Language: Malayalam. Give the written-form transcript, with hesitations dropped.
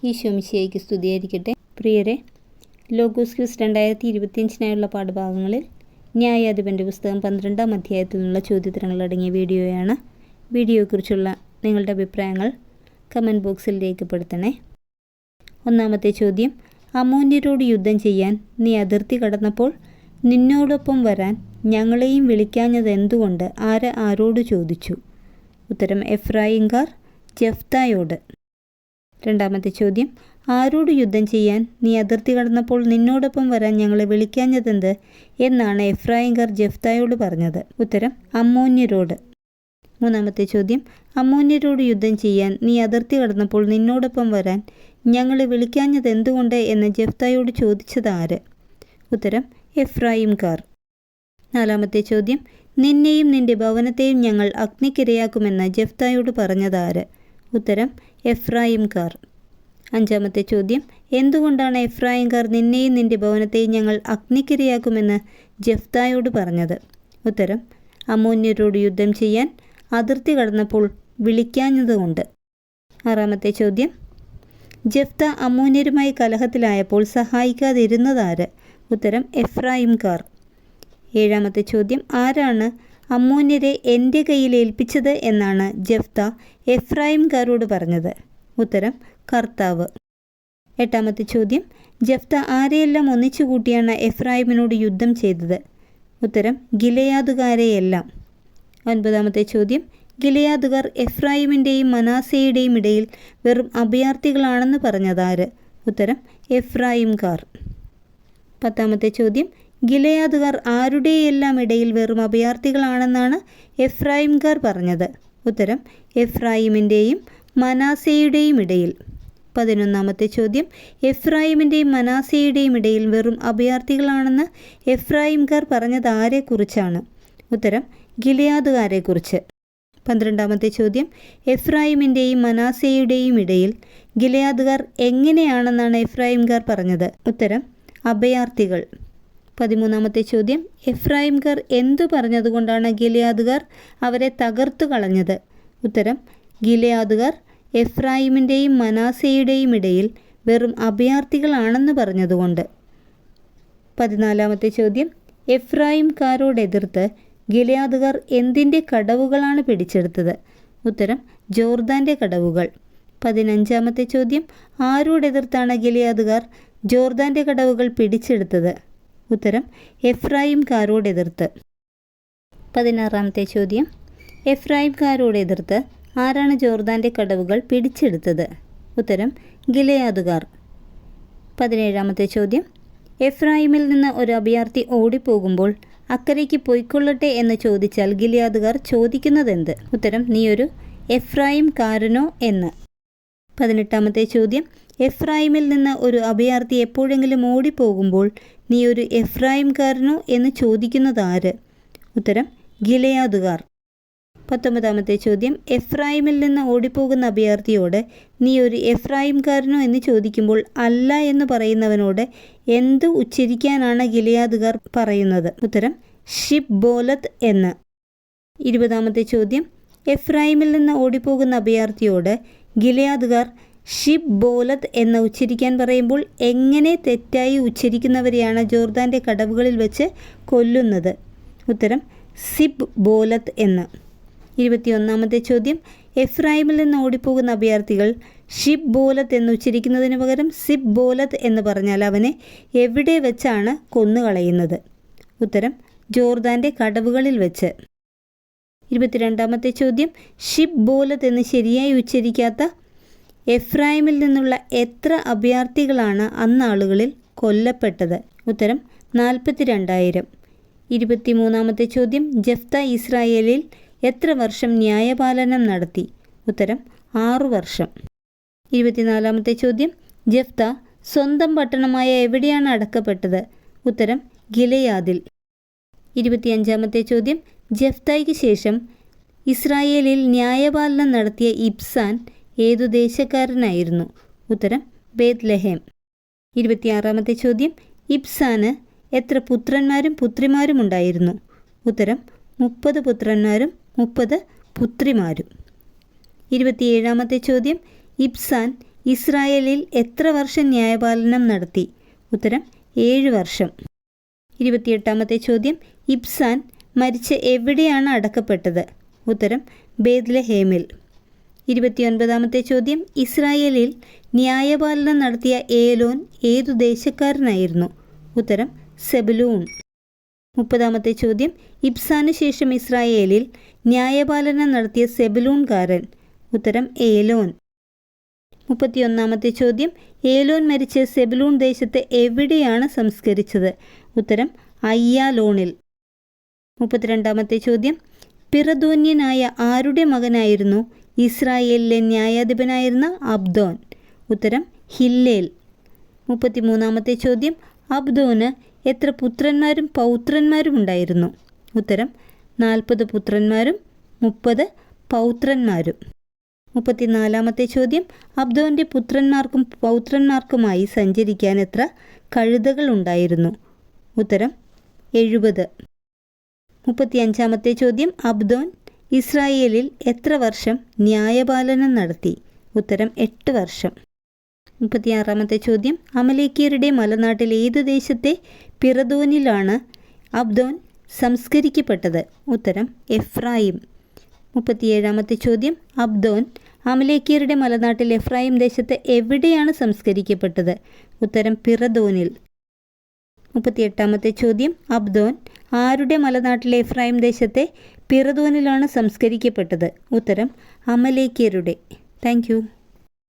ഈശോ മിശിഹായ്ക്ക് സ്തുതിയായിരിക്കട്ടെ. പ്രിയരെ, ലോഗോസ് ക്വിസ് 2025 പാഠഭാഗങ്ങളിൽ ന്യായാധിപൻ്റെ പുസ്തകം 12-ാം അധ്യായത്തിൽ നിന്നുള്ള ചോദ്യോത്തരങ്ങൾ അടങ്ങിയ വീഡിയോയാണ്. വീഡിയോയെക്കുറിച്ചുള്ള നിങ്ങളുടെ അഭിപ്രായങ്ങൾ കമൻറ്റ് ബോക്സിൽ രേഖപ്പെടുത്തണേ. ഒന്നാമത്തെ ചോദ്യം: അമ്മോന്യരോട് യുദ്ധം ചെയ്യാൻ നീ അതിർത്തി കടന്നപ്പോൾ നിന്നോടൊപ്പം വരാൻ ഞങ്ങളെയും വിളിക്കാഞ്ഞത് എന്തുകൊണ്ട്? ആരോട് ചോദിച്ചു? ഉത്തരം: എഫ്രായിംകാർ ജെഫ്തായോട്. രണ്ടാമത്തെ ചോദ്യം: ആരോട് യുദ്ധം ചെയ്യാൻ നീ അതിർത്തി കടന്നപ്പോൾ നിന്നോടൊപ്പം വരാൻ ഞങ്ങളെ വിളിക്കാഞ്ഞതെന്ത് എന്നാണ് എഫ്രായിംകാർ ജെഫ്തായോട് പറഞ്ഞത്? ഉത്തരം: അമ്മോന്യരോട്. മൂന്നാമത്തെ ചോദ്യം: അമ്മോന്യരോട് യുദ്ധം ചെയ്യാൻ നീ അതിർത്തി കടന്നപ്പോൾ നിന്നോടൊപ്പം വരാൻ ഞങ്ങളെ വിളിക്കാഞ്ഞത് എന്തുകൊണ്ട് എന്ന് ജെഫ്തായോട് ചോദിച്ചത് ആര്? ഉത്തരം: എഫ്രായിംകാർ. നാലാമത്തെ ചോദ്യം: നിന്നെയും നിന്റെ ഭവനത്തെയും ഞങ്ങൾ അഗ്നിക്കിരയാക്കുമെന്ന് ജെഫ്തായോട് പറഞ്ഞതാര്? ഉത്തരം: എഫ്രായിംകാർ. അഞ്ചാമത്തെ ചോദ്യം: എന്തുകൊണ്ടാണ് എഫ്രായിംകാർ നിന്നെയും നിന്റെ ഭവനത്തെയും ഞങ്ങൾ അഗ്നിക്കിരയാക്കുമെന്ന് ജെഫ്തായോട് പറഞ്ഞത്? ഉത്തരം: അമ്മോന്യരോട് യുദ്ധം ചെയ്യാൻ അതിർത്തി കടന്നപ്പോൾ വിളിക്കാഞ്ഞതുകൊണ്ട്. ആറാമത്തെ ചോദ്യം: ജെഫ്ത അമ്മോന്യരുമായി കലഹത്തിലായപ്പോൾ സഹായിക്കാതിരുന്നതാര്? ഉത്തരം: എഫ്രായിംകാർ. ഏഴാമത്തെ ചോദ്യം: ആരാണ് അമ്മോന്യരെ എൻ്റെ കയ്യിൽ ഏൽപ്പിച്ചത് എന്നാണ് ജെഫ്ത എഫ്രായിംകാരോട് പറഞ്ഞത്? ഉത്തരം: കർത്താവ്. എട്ടാമത്തെ ചോദ്യം: ജെഫ്ത ആരെയെല്ലാം ഒന്നിച്ചു കൂട്ടിയാണ് എഫ്രായിമിനോട് യുദ്ധം ചെയ്തത്? ഉത്തരം: ഗിലെയാദുകാരെയെല്ലാം. ഒൻപതാമത്തെ ചോദ്യം: ഗിലെയാദുകാർ എഫ്രായിമിൻ്റെയും മനാസയുടെയും ഇടയിൽ വെറും അഭയാർത്ഥികളാണെന്ന് പറഞ്ഞതാര്? ഉത്തരം: എഫ്രായിംകാർ. പത്താമത്തെ ചോദ്യം: ഗിലെയാദുകാർ ആരുടെയെല്ലാം ഇടയിൽ വെറും അഭയാർത്ഥികളാണെന്നാണ് എഫ്രായിംകാർ പറഞ്ഞത്? ഉത്തരം: എഫ്രായിമിൻ്റെയും മനാസയുടെയും ഇടയിൽ. 11ാമത്തെ ചോദ്യം: എഫ്രായിമിൻ്റെയും മനാസയുടെയും ഇടയിൽ വെറും അഭയാർത്ഥികളാണെന്ന് എഫ്രായിംകാർ പറഞ്ഞത് ആരെക്കുറിച്ചാണ്? ഉത്തരം: ഗിലെയാദുകാരെക്കുറിച്ച്. 12ാമത്തെ ചോദ്യം: എഫ്രായിമിൻ്റെയും മനാസയുടെയും ഇടയിൽ ഗിലെയാദുകാർ എങ്ങനെയാണെന്നാണ് എഫ്രായിംകാർ പറഞ്ഞത്? ഉത്തരം: അഭയാർത്ഥികൾ. 13ാമത്തെ ചോദ്യം: എഫ്രായിംകാർ എന്തു പറഞ്ഞതുകൊണ്ടാണ് ഗിലെയാദുകാർ അവരെ തകർത്തു കളഞ്ഞത്? ഉത്തരം: ഗിലെയാദുകാർ എഫ്രായിമിൻ്റെയും മനാസയുടെയും ഇടയിൽ വെറും അഭയാർത്ഥികളാണെന്ന് പറഞ്ഞതുകൊണ്ട്. 14ാമത്തെ ചോദ്യം: എഫ്രായിംകാരോടെതിർത്ത് ഗിലെയാദുകാർ എന്തിൻ്റെ കടവുകളാണ് പിടിച്ചെടുത്തത്? ഉത്തരം: ജോർദാൻ്റെ കടവുകൾ. 15ാമത്തെ ചോദ്യം: ആരോടെതിർത്താണ് ഗിലെയാദുകാർ ജോർദാൻ്റെ കടവുകൾ പിടിച്ചെടുത്തത്? ഉത്തരം: എഫ്രായിംകാരോടെതിർത്ത്. 16ാമത്തെ ചോദ്യം: എഫ്രായിംകാരോടെതിർത്ത് ആരാണ് ജോർദാൻ്റെ കടവുകൾ പിടിച്ചെടുത്തത്? ഉത്തരം: ഗിലെയാദുകാർ. 17ാമത്തെ ചോദ്യം: എഫ്രായിമിൽ നിന്ന് ഒരു അഭയാർത്ഥി ഓടിപ്പോകുമ്പോൾ അക്കരയ്ക്ക് പോയിക്കൊള്ളട്ടെ എന്ന് ചോദിച്ചാൽ ഗിലെയാദുകാർ ചോദിക്കുന്നതെന്ത്? ഉത്തരം: നീ ഒരു എഫ്രായിംകാരനോ എന്ന്. 18ാമത്തെ ചോദ്യം: എഫ്രായിമിൽ നിന്ന് ഒരു അഭയാർത്ഥി എപ്പോഴെങ്കിലും ഓടിപ്പോകുമ്പോൾ നീ ഒരു എഫ്രായിംകാരനോ എന്ന് ചോദിക്കുന്നതാര്? ഉത്തരം: ഗിലെയാദുകാർ. 19ാമത്തെ ചോദ്യം: എഫ്രായിമിൽ നിന്ന് ഓടിപ്പോകുന്ന അഭയാർത്ഥിയോട് നീ ഒരു എഫ്രായിംകാരനോ എന്ന് ചോദിക്കുമ്പോൾ അല്ല എന്ന് പറയുന്നവനോട് എന്ത് ഉച്ചരിക്കാനാണ് ഗിലെയാദുകാർ പറയുന്നത്? ഉത്തരം: ഷിബ്ബോലത്ത് എന്ന്. 20ാമത്തെ ചോദ്യം: എഫ്രായിമിൽ നിന്ന് ഓടിപ്പോകുന്ന അഭയാർത്ഥിയോട് ഗിലെയാദുകാർ ഷിബ്ബോലത്ത് എന്ന് ഉച്ചരിക്കാൻ പറയുമ്പോൾ എങ്ങനെ തെറ്റായി ഉച്ചരിക്കുന്നവരെയാണ് ജോർദാൻ്റെ കടവുകളിൽ വെച്ച് കൊല്ലുന്നത്? ഉത്തരം: സിബ്ബോലത്ത് എന്ന്. 21ാമത്തെ ചോദ്യം: എഫ്രായിമിൽ നിന്ന് ഓടിപ്പോകുന്ന അഭയാർത്ഥികൾ ഷിബ്ബോലത്ത് എന്ന് ഉച്ചരിക്കുന്നതിന് പകരം സിബ്ബോലത്ത് എന്ന് പറഞ്ഞാൽ അവനെ എവിടെ വെച്ചാണ് കൊന്നുകളയുന്നത്? ഉത്തരം: ജോർദാൻ്റെ കടവുകളിൽ വെച്ച്. 22ാമത്തെ ചോദ്യം: ഷിബ്ബോലത്ത് എന്ന് ശരിയായി ഉച്ചരിക്കാത്ത എഫ്രായിമിൽ നിന്നുള്ള എത്ര അഭയാർത്ഥികളാണ് അന്നാളുകളിൽ കൊല്ലപ്പെട്ടത്? ഉത്തരം: 42,000. 23ാമത്തെ ചോദ്യം: ജെഫ്ത ഇസ്രായേലിൽ എത്ര വർഷം ന്യായപാലനം നടത്തി? ഉത്തരം: 6 വർഷം. 24ാമത്തെ ചോദ്യം: ജെഫ്ത സ്വന്തം പട്ടണമായ എവിടെയാണ് അടക്കപ്പെട്ടത്? ഉത്തരം: ഗിലെയാദിൽ. 25ാമത്തെ ചോദ്യം: ജെഫ്തായ്ക്ക് ശേഷം ഇസ്രായേലിൽ ന്യായപാലനം നടത്തിയ ഇബ്സാൻ ഏതു ദേശക്കാരനായിരുന്നു? ഉത്തരം: ബേത്ലഹേം. 26ാമത്തെ ചോദ്യം: ഇബ്സാന് എത്ര പുത്രന്മാരും പുത്രിമാരും ഉണ്ടായിരുന്നു? ഉത്തരം: 30 പുത്രന്മാരും 30 പുത്രിമാരും. 27ാമത്തെ ചോദ്യം: ഇബ്സാൻ ഇസ്രായേലിൽ എത്ര വർഷം ന്യായപാലനം നടത്തി? ഉത്തരം 7 വർഷം. 28ാമത്തെ ചോദ്യം, ഇബ്സാൻ മരിച്ച എവിടെയാണ് അടക്കപ്പെട്ടത്? ഉത്തരം ബേത്ലഹേമിൽ. 29ാമത്തെ ചോദ്യം, ഇസ്രായേലിൽ ന്യായപാലനം നടത്തിയ ഏലോൻ ഏതു ദേശക്കാരനായിരുന്നു? ഉത്തരം സെബുലൂൺ. 30ാമത്തെ ചോദ്യം, ഇബ്സാന് ശേഷം ഇസ്രായേലിൽ ന്യായപാലനം നടത്തിയ സെബുലൂൺകാരൻ? ഉത്തരം ഏലോൻ. 31ാമത്തെ ചോദ്യം, ഏലോൻ മരിച്ച് സെബുലൂൺ ദേശത്ത് എവിടെയാണ് സംസ്കരിച്ചത്? ഉത്തരം അയ്യാലോണിൽ. 32ാമത്തെ ചോദ്യം, പിറതോന്യനായ ആരുടെ മകനായിരുന്നു ഇസ്രായേലിലെ ന്യായാധിപനായിരുന്ന അബ്ദോൻ? ഉത്തരം ഹില്ലേൽ. 33ാമത്തെ ചോദ്യം, അബ്ദോന് എത്ര പുത്രന്മാരും പൗത്രന്മാരും ഉണ്ടായിരുന്നു? ഉത്തരം 40 പുത്രന്മാരും 30 പൗത്രന്മാരും. 34ാമത്തെ ചോദ്യം, അബ്ദോൻ്റെ പുത്രന്മാർക്കും പൗത്രന്മാർക്കുമായി സഞ്ചരിക്കാൻ എത്ര കഴുതകൾ ഉണ്ടായിരുന്നു? ഉത്തരം 70. 35ാമത്തെ ചോദ്യം, അബ്ദോൻ ഇസ്രായേലിൽ എത്ര വർഷം ന്യായപാലനം നടത്തി? ഉത്തരം 8 വർഷം. 36ാമത്തെ ചോദ്യം, അമലേക്യരുടെ മലനാട്ടിൽ ഏത് ദേശത്തെ പിറതോനിലാണ് അബ്ദോൻ സംസ്കരിക്കപ്പെട്ടത്? ഉത്തരം എഫ്രായിം. 37ാമത്തെ ചോദ്യം, അബ്ദോൻ അമലേക്യരുടെ മലനാട്ടിൽ എഫ്രായിം ദേശത്ത് എവിടെയാണ് സംസ്കരിക്കപ്പെട്ടത്? ഉത്തരം പിറതോനിൽ. 38ാമത്തെ ചോദ്യം, അബ്ദോൻ ആരുടെ മലനാട്ടിലെ എഫ്രായിം ദേശത്തെ പിറതോനിലാണ് സംസ്കരിക്കപ്പെട്ടത്? ഉത്തരം അമലേക്യരുടെ. Thank you.